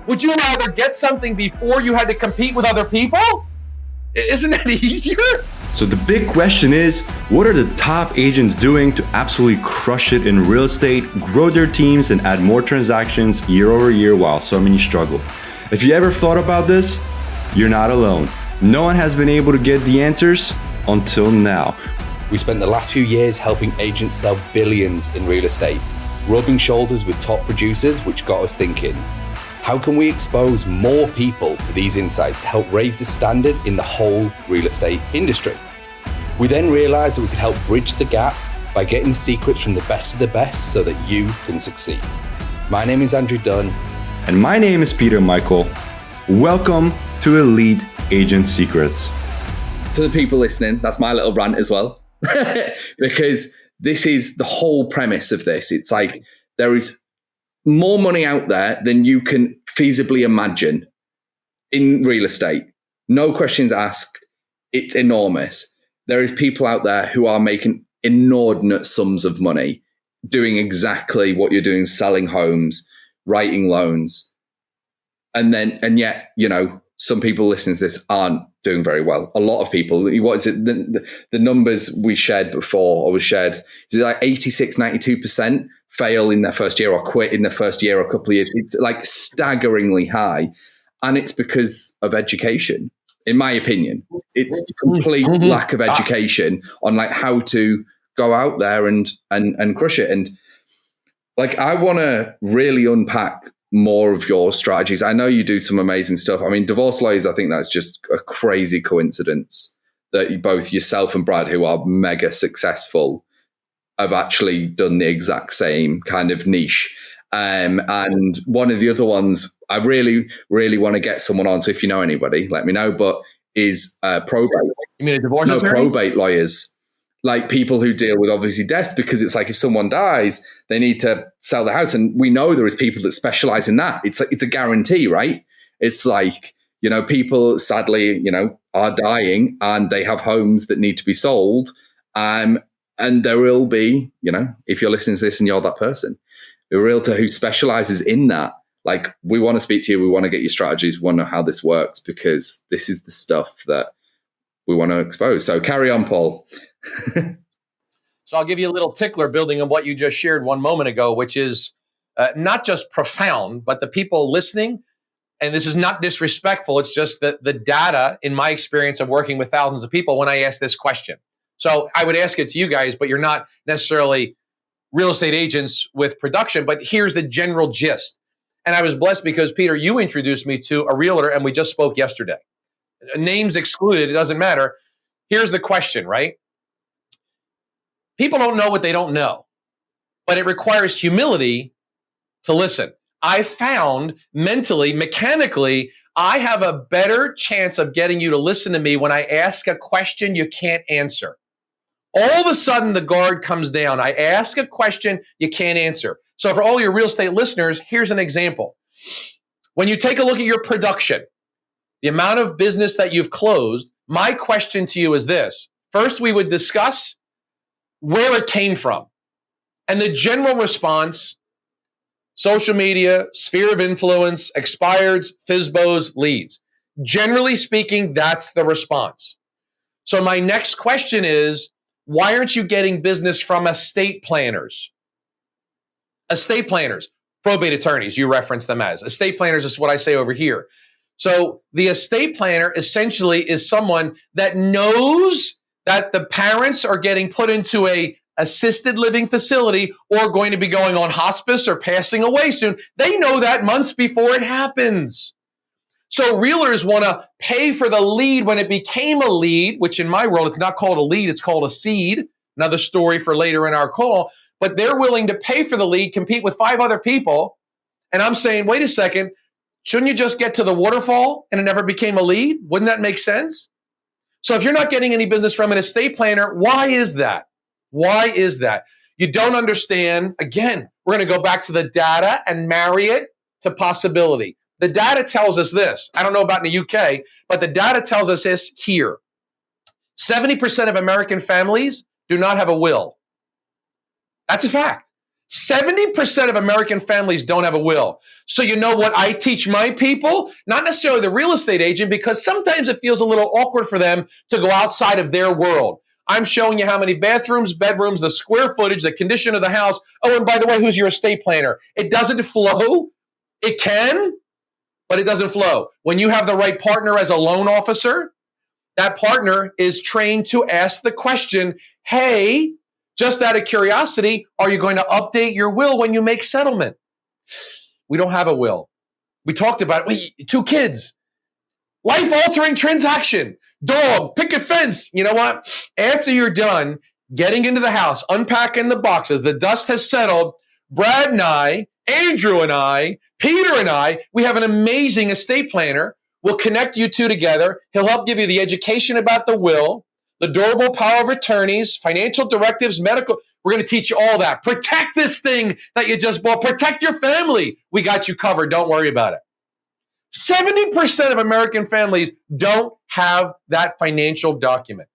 Would you rather get something before you had to compete with other people? Isn't that easier? So the big question is, what are the top agents doing to absolutely crush it in real estate, grow their teams, and add more transactions year over year while so many struggle? If you ever thought about this, you're not alone. No one has been able to get the answers until now. We spent the last few years helping agents sell billions in real estate, rubbing shoulders with top producers, which got us thinking, how can we expose more people to these insights to help raise the standard in the whole real estate industry? We then realized that we could help bridge the gap by getting the secrets from the best of the best so that you can succeed. My name is Andrew Dunn. And my name is Peter Michael. Welcome to Elite Agent Secrets. To the people listening, that's my little rant as well. Because this is the whole premise of this. It's like there is more money out there than you can feasibly imagine in real estate. No questions asked. It's enormous. There is people out there who are making inordinate sums of money doing exactly what you're doing, selling homes, writing loans. And yet, some people listening to this aren't doing very well. A lot of people, what is it? The numbers we shared before, or was shared, is it like 86, 92% fail in their first year or quit in their first year or a couple of years? It's like staggeringly high. And it's because of education, in my opinion. It's a complete lack of education on like how to go out there and crush it. And like, I want to really unpack more of your strategies. I know you do some amazing stuff. I mean, divorce lawyers, I think that's just a crazy coincidence that both yourself and Brad, who are mega successful, have actually done the exact same kind of niche. And one of the other ones I really, really want to get someone on. So if you know anybody, let me know. But is probate. You mean a divorce attorney? Probate lawyers. Like people who deal with obviously death, because it's like if someone dies, they need to sell the house. And we know there is people that specialize in that. It's a guarantee, right? It's like, people sadly, are dying and they have homes that need to be sold. And there will be, if you're listening to this and you're that person, a realtor who specializes in that, like, we want to speak to you. We want to get your strategies. We want to know how this works, because this is the stuff that we want to expose. So carry on, Paul. So I'll give you a little tickler building on what you just shared one moment ago, which is not just profound, but the people listening, and this is not disrespectful, it's just that the data, in my experience of working with thousands of people, when I ask this question. So I would ask it to you guys, but you're not necessarily real estate agents with production, but here's the general gist. And I was blessed because, Peter, you introduced me to a realtor, and we just spoke yesterday. Names excluded, it doesn't matter. Here's the question, right? People don't know what they don't know, but it requires humility to listen. I found mentally, mechanically, I have a better chance of getting you to listen to me when I ask a question you can't answer. All of a sudden, the guard comes down. I ask a question you can't answer. So for all your real estate listeners, here's an example. When you take a look at your production, the amount of business that you've closed, my question to you is this. First, we would discuss where it came from. And the general response, social media, sphere of influence, expireds, FSBOs, leads. Generally speaking, that's the response. So my next question is, why aren't you getting business from estate planners? Estate planners, probate attorneys, you reference them as. Estate planners is what I say over here. So the estate planner essentially is someone that knows that the parents are getting put into a assisted living facility or going to be going on hospice or passing away soon. They know that months before it happens. So realtors want to pay for the lead when it became a lead, which in my world, it's not called a lead, it's called a seed. Another story for later in our call. But they're willing to pay for the lead, compete with 5 other people. And I'm saying, wait a second, shouldn't you just get to the waterfall and it never became a lead? Wouldn't that make sense? So if you're not getting any business from an estate planner, why is that? Why is that? You don't understand. Again, we're going to go back to the data and marry it to possibility. The data tells us this. I don't know about in the UK, but the data tells us this here. 70% of American families do not have a will. That's a fact. 70% of American families don't have a will. So you know what I teach my people? Not necessarily the real estate agent, because sometimes it feels a little awkward for them to go outside of their world. I'm showing you how many bathrooms, bedrooms, the square footage, the condition of the house. Oh, and by the way, who's your estate planner? It doesn't flow. It can, but it doesn't flow. When you have the right partner as a loan officer, that partner is trained to ask the question, hey, just out of curiosity, are you going to update your will when you make settlement? We don't have a will. We talked about it. 2 kids, life-altering transaction, dog, picket fence. You know what? After you're done getting into the house, unpacking the boxes, the dust has settled, Brad and I, Andrew and I, Peter and I, we have an amazing estate planner. We'll connect you two together. He'll help give you the education about the will, the durable power of attorneys, financial directives, medical. We're going to teach you all that. Protect this thing that you just bought. Protect your family. We got you covered. Don't worry about it. 70% of American families don't have that financial document.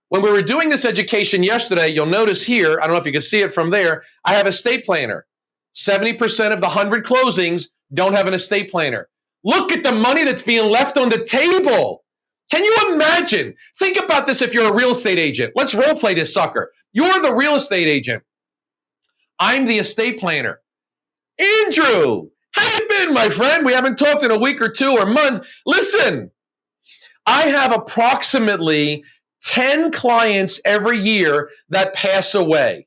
When we were doing this education yesterday, you'll notice here, I don't know if you can see it from there, I have an estate planner. 70% of the 100 closings don't have an estate planner. Look at the money that's being left on the table. Can you imagine? Think about this if you're a real estate agent. Let's role play this sucker. You're the real estate agent. I'm the estate planner. Andrew, how you been, my friend? We haven't talked in a week or 2 or month. Listen, I have approximately 10 clients every year that pass away.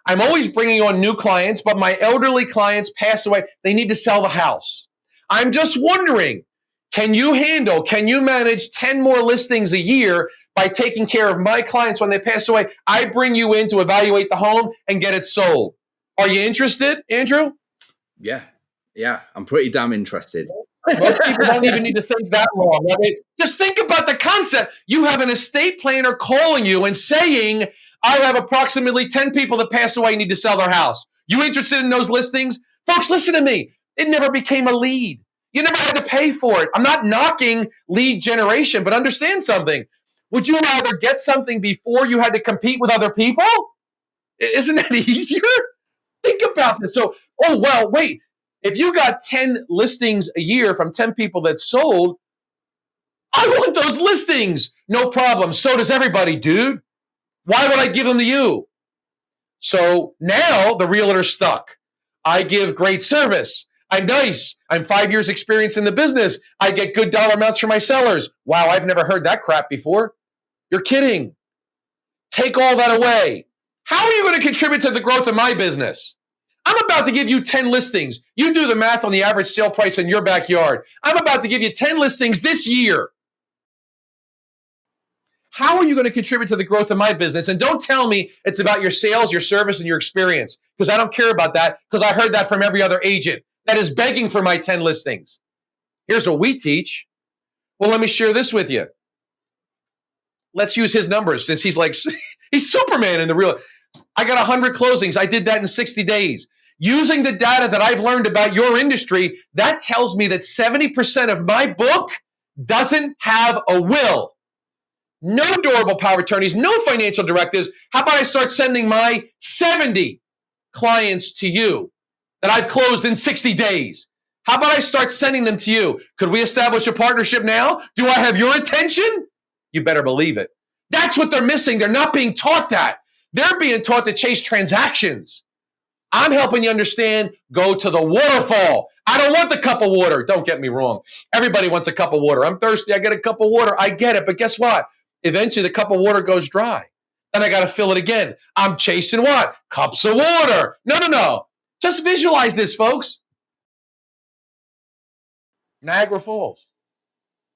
I'm always bringing on new clients, but my elderly clients pass away. They need to sell the house. I'm just wondering, can you manage 10 more listings a year by taking care of my clients when they pass away? I bring you in to evaluate the home and get it sold. Are you interested, Andrew? Yeah, I'm pretty damn interested. Most people don't even need to think that long. Just think about the concept. You have an estate planner calling you and saying, I have approximately 10 people that pass away and need to sell their house. You interested in those listings? Folks, listen to me. It never became a lead. You never had to pay for it. I'm not knocking lead generation, but understand something. Would you rather get something before you had to compete with other people? Isn't that easier? Think about this. So, wait. If you got 10 listings a year from 10 people that sold, I want those listings. No problem. So does everybody, dude. Why would I give them to you? So now the realtor's stuck. I give great service. I'm nice. I'm 5 years experience in the business. I get good dollar amounts for my sellers. Wow, I've never heard that crap before. You're kidding. Take all that away. How are you going to contribute to the growth of my business? I'm about to give you 10 listings. You do the math on the average sale price in your backyard. I'm about to give you 10 listings this year. How are you going to contribute to the growth of my business? And don't tell me it's about your sales, your service, and your experience, because I don't care about that, because I heard that from every other agent that is begging for my 10 listings. Here's what we teach. Well, let me share this with you. Let's use his numbers, since he's Superman in the real. I got 100 closings. I did that in 60 days. Using the data that I've learned about your industry, that tells me that 70% of my book doesn't have a will. No durable power attorneys, no financial directives. How about I start sending my 70 clients to you that I've closed in 60 days? How about I start sending them to you? Could we establish a partnership now? Do I have your attention? You better believe it. That's what they're missing. They're not being taught that. They're being taught to chase transactions. I'm helping you understand, go to the waterfall. I don't want the cup of water. Don't get me wrong. Everybody wants a cup of water. I'm thirsty. I get a cup of water. I get it. But guess what? Eventually the cup of water goes dry. Then I got to fill it again. I'm chasing what? Cups of water. No. Just visualize this, folks. Niagara Falls.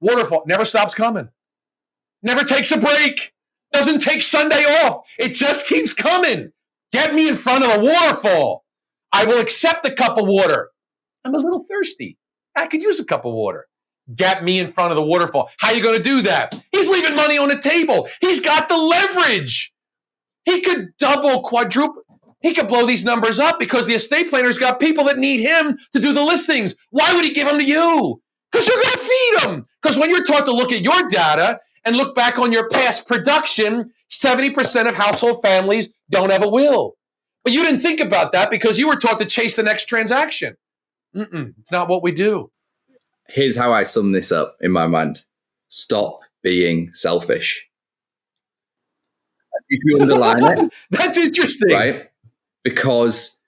Waterfall. Never stops coming. Never takes a break. Doesn't take Sunday off. It just keeps coming. Get me in front of the waterfall. I will accept the cup of water. I'm a little thirsty. I could use a cup of water. Get me in front of the waterfall. How are you going to do that? He's leaving money on the table. He's got the leverage. He could double, quadruple. He could blow these numbers up because the estate planner's got people that need him to do the listings. Why would he give them to you? Because you're going to feed them. Because when you're taught to look at your data and look back on your past production, 70% of household families don't have a will. But you didn't think about that because you were taught to chase the next transaction. It's not what we do. Here's how I sum this up in my mind. Stop being selfish. If you underline it. That's interesting. Right? Because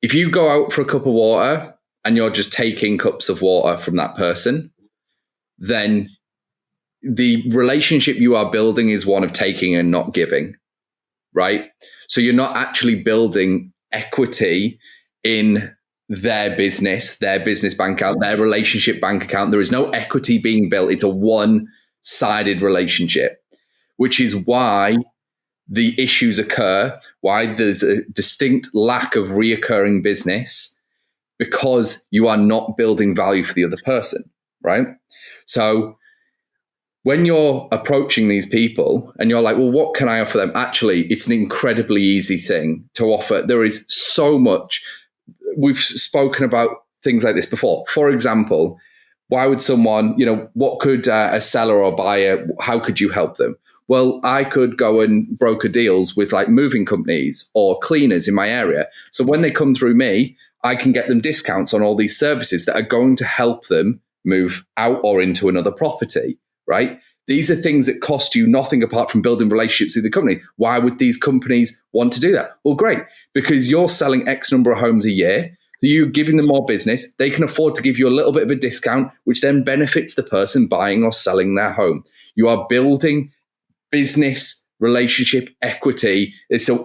if you go out for a cup of water and you're just taking cups of water from that person, then the relationship you are building is one of taking and not giving, right? So you're not actually building equity in their business bank account, their relationship bank account. There is no equity being built. It's a one-sided relationship, which is why the issues occur, why there's a distinct lack of reoccurring business, because you are not building value for the other person, right? So when you're approaching these people and you're like, well, what can I offer them? Actually, it's an incredibly easy thing to offer. There is so much. We've spoken about things like this before. For example, why would someone, what could a seller or buyer, how could you help them? Well, I could go and broker deals with like moving companies or cleaners in my area. So when they come through me, I can get them discounts on all these services that are going to help them move out or into another property, right? These are things that cost you nothing apart from building relationships with the company. Why would these companies want to do that? Well, great, because you're selling X number of homes a year. So you're giving them more business. They can afford to give you a little bit of a discount, which then benefits the person buying or selling their home. You are building business relationship equity. It's a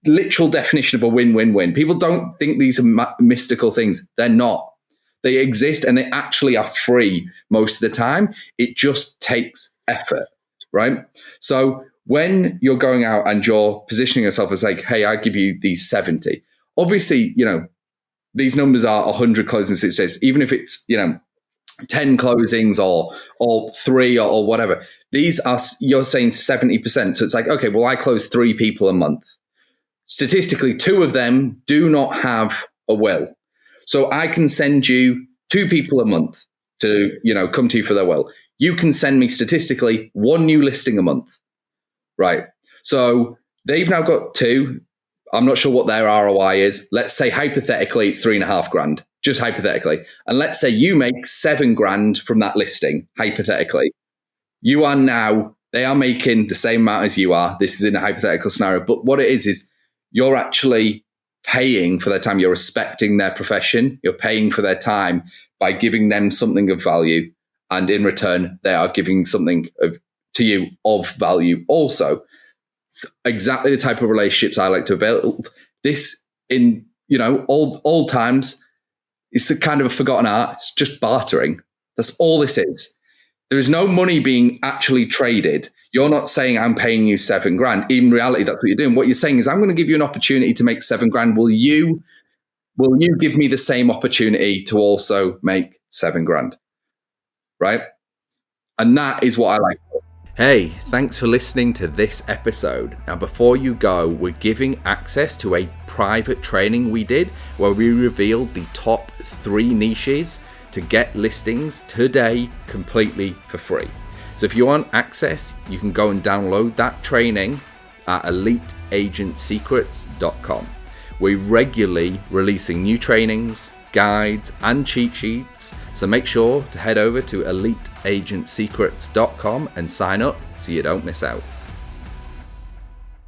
literal definition of a win-win-win. People don't think these are mystical things. They're not. They exist and they actually are free most of the time. It just takes effort, right? So when you're going out and you're positioning yourself as like, hey, I give you these 70. Obviously, these numbers are 100 closings in 6 days. Even if it's, 10 closings or 3 or whatever. These are, you're saying 70%. So it's like, okay, well, I close 3 people a month. Statistically, 2 of them do not have a will. So I can send you 2 people a month to, come to you for their will. You can send me statistically 1 new listing a month, right? So they've now got 2. I'm not sure what their ROI is. Let's say hypothetically it's $3,500, just hypothetically. And let's say you make $7,000 from that listing, hypothetically. They are making the same amount as you are. This is in a hypothetical scenario. But what it is you're actually paying for their time. You're respecting their profession. You're paying for their time by giving them something of value. And in return, they are giving something to you of value also. Exactly the type of relationships I like to build. This in old times, it's a kind of a forgotten art. It's just bartering. That's all this is. There is no money being actually traded. You're not saying I'm paying you $7,000. In reality, that's what you're doing. What you're saying is I'm going to give you an opportunity to make $7,000. Will you give me the same opportunity to also make $7,000? Right? And that is what I like. Hey, thanks for listening to this episode. Now, before you go, we're giving access to a private training we did where we revealed the top 3 niches to get listings today completely for free. So if you want access, you can go and download that training at eliteagentsecrets.com. We're regularly releasing new trainings, guides, and cheat sheets, so make sure to head over to eliteagentsecrets.com and sign up so you don't miss out.